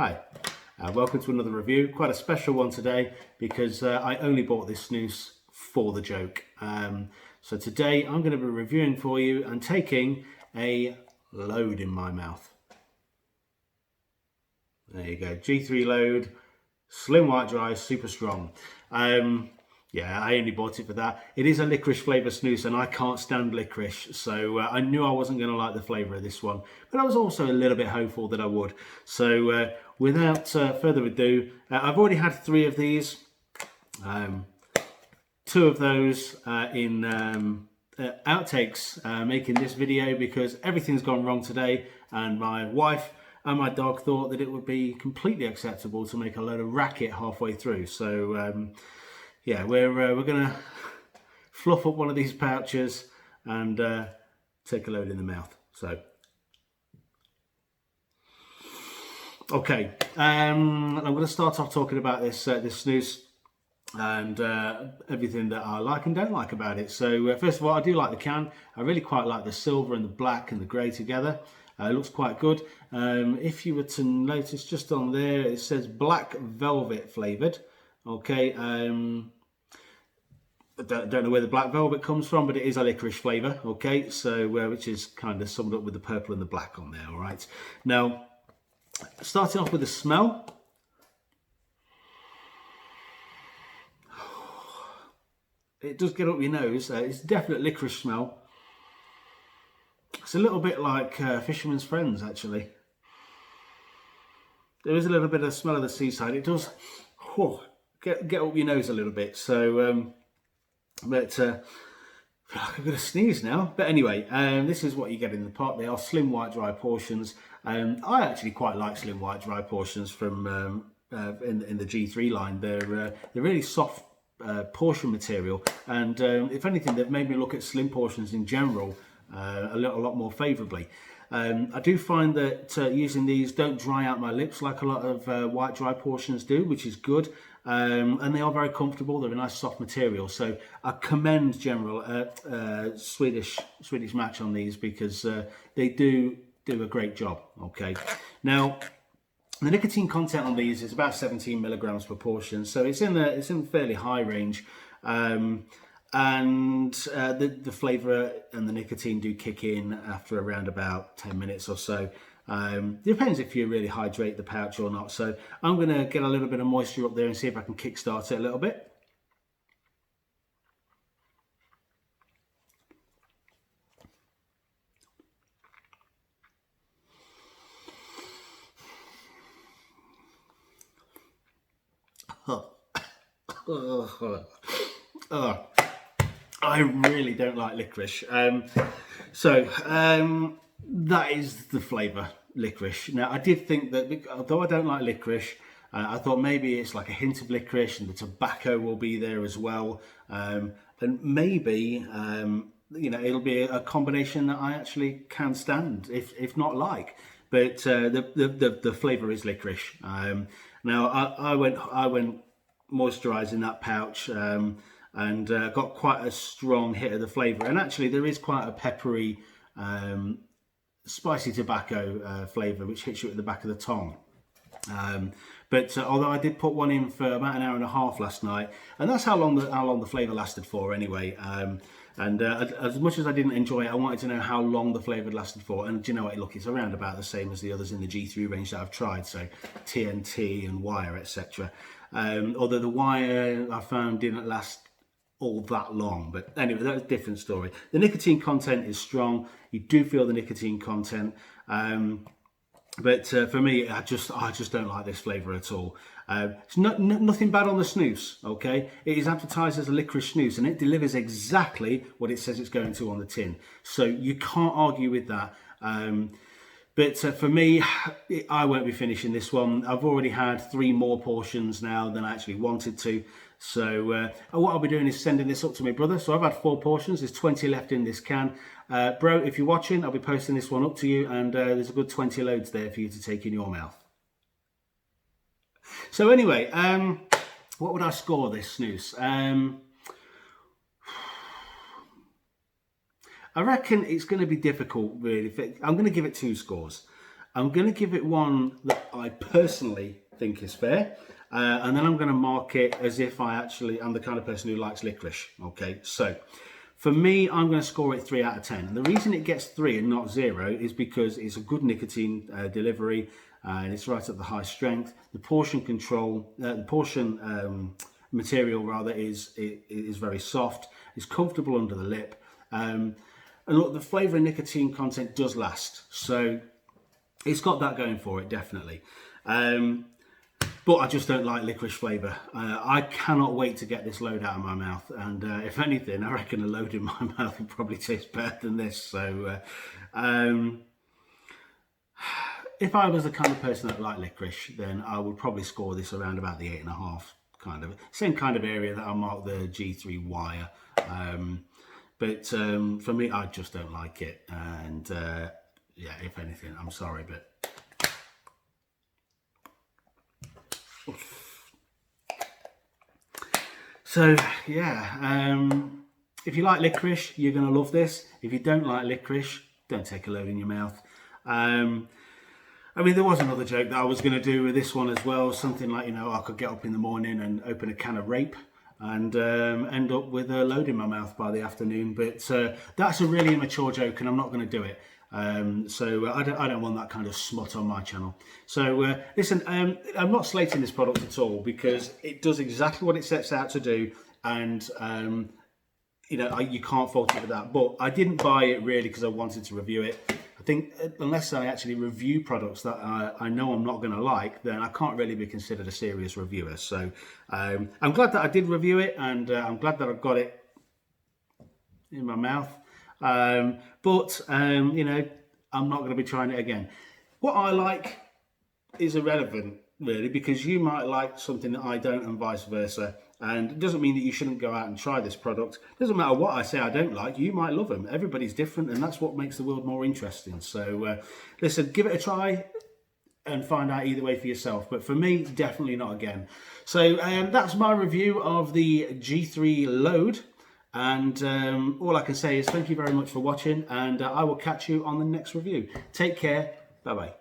Hi, welcome to another review. Quite a special one today because I only bought this snus for the joke. So today I'm going to be reviewing for you and taking a load in my mouth. There you go, G.3 load, slim white dry, super strong. Yeah, I only bought it for that. It is a licorice flavour snus and I can't stand licorice, so I knew I wasn't going to like the flavour of this one, but I was also a little bit hopeful that I would. So without further ado, I've already had 3 of these. 2 of those in outtakes making this video because everything's gone wrong today and my wife and my dog thought that it would be completely acceptable to make a load of racket halfway through. So yeah, we're gonna fluff up one of these pouches and take a load in the mouth. So, okay, I'm going to start off talking about this snus and everything that I like and don't like about it. So first of all, I do like the can. I really quite like the silver and the black and the grey together. It looks quite good. If you were to notice just on there, it says black velvet flavoured. Okay, I don't know where the black velvet comes from, but it is a licorice flavour. Okay, so which is kind of summed up with the purple and the black on there. All right. Now, starting off with the smell. It does get up your nose. It's definitely licorice smell. It's a little bit like Fisherman's Friends, actually. There is a little bit of smell of the seaside. It does get up your nose a little bit. So, but I feel like I'm going to sneeze now. But anyway, this is what you get in the pot. They are slim white dry portions. I actually quite like slim white dry portions from in the G.3 line. They're really soft portion material, and if anything, they've made me look at slim portions in general a lot more favourably. I do find that using these don't dry out my lips like a lot of white dry portions do, which is good. And they are very comfortable. They're a nice soft material, so I commend General Swedish Match on these because they do a great job. Okay, now the nicotine content on these is about 17 milligrams per portion, so it's in the fairly high range. And the flavour and the nicotine do kick in after around about 10 minutes or so. Depends if you really hydrate the pouch or not. So I'm going to get a little bit of moisture up there and see if I can kickstart it a little bit. I really don't like licorice. That is the flavour, licorice. Now, I did think that, although I don't like licorice, I thought maybe it's like a hint of licorice and the tobacco will be there as well. And maybe, you know, it'll be a combination that I actually can stand, if not like. But the flavour is licorice. Now, I went moisturising that pouch and got quite a strong hit of the flavour. And actually, there is quite a peppery, spicy tobacco flavour which hits you at the back of the tongue. But although I did put one in for about an hour and a half last night, and that's how long the flavour lasted for anyway. And as much as I didn't enjoy it, I wanted to know how long the flavour lasted for. And do you know what? Look, it's around about the same as the others in the G.3 range that I've tried, so TNT and Wire, etc. Although the Wire I found didn't last all that long, but anyway, that's a different story. The nicotine content is strong. You do feel the nicotine content, but for me, I just don't like this flavour at all. It's nothing bad on the snus. Okay, it is advertised as a licorice snus, and it delivers exactly what it says it's going to on the tin. So you can't argue with that. But for me, I won't be finishing this one. I've already had 3 more portions now than I actually wanted to. So what I'll be doing is sending this up to my brother. So I've had 4 portions. There's 20 left in this can. Bro, if you're watching, I'll be posting this one up to you. And there's a good 20 loads there for you to take in your mouth. So anyway, what would I score this snus? I reckon it's going to be difficult, really. I'm going to give it 2 scores. I'm going to give it one that I personally think is fair. And then I'm going to mark it as if I'm the kind of person who likes licorice. Okay, so for me, I'm going to score it 3 out of 10. And the reason it gets 3 and not 0 is because it's a good nicotine delivery, and it's right at the high strength. The portion control, the portion material rather, is very soft. It's comfortable under the lip, and look, the flavour and nicotine content does last. So it's got that going for it, definitely. But I just don't like licorice flavour. I cannot wait to get this load out of my mouth. And if anything, I reckon a load in my mouth will probably taste better than this. So if I was the kind of person that liked licorice, then I would probably score this around about the 8.5, kind of. Same kind of area that I marked the G.3 wire. But for me, I just don't like it. And yeah, if anything, I'm sorry, but... So yeah, if you like licorice, you're going to love this. If you don't like licorice, don't take a load in your mouth. I mean, there was another joke that I was going to do with this one as well. Something like, you know, I could get up in the morning and open a can of rape and end up with a load in my mouth by the afternoon. But that's a really immature joke, and I'm not going to do it. So I don't want that kind of smut on my channel. So listen, I'm not slating this product at all, because it does exactly what it sets out to do, and you know, you can't fault it with that. But I didn't buy it really because I wanted to review it. I think unless I actually review products that I know I'm not going to like, then I can't really be considered a serious reviewer. So I'm glad that I did review it, and I'm glad that I got it in my mouth. But you know, I'm not going to be trying it again. What I like is irrelevant, really, because you might like something that I don't, and vice versa. And it doesn't mean that you shouldn't go out and try this product. It doesn't matter what I say I don't like, you might love them. Everybody's different, and that's what makes the world more interesting. So listen, give it a try and find out either way for yourself. But for me, definitely not again. So that's my review of the G.3 Load. And all I can say is thank you very much for watching, and I will catch you on the next review. Take care. Bye-bye.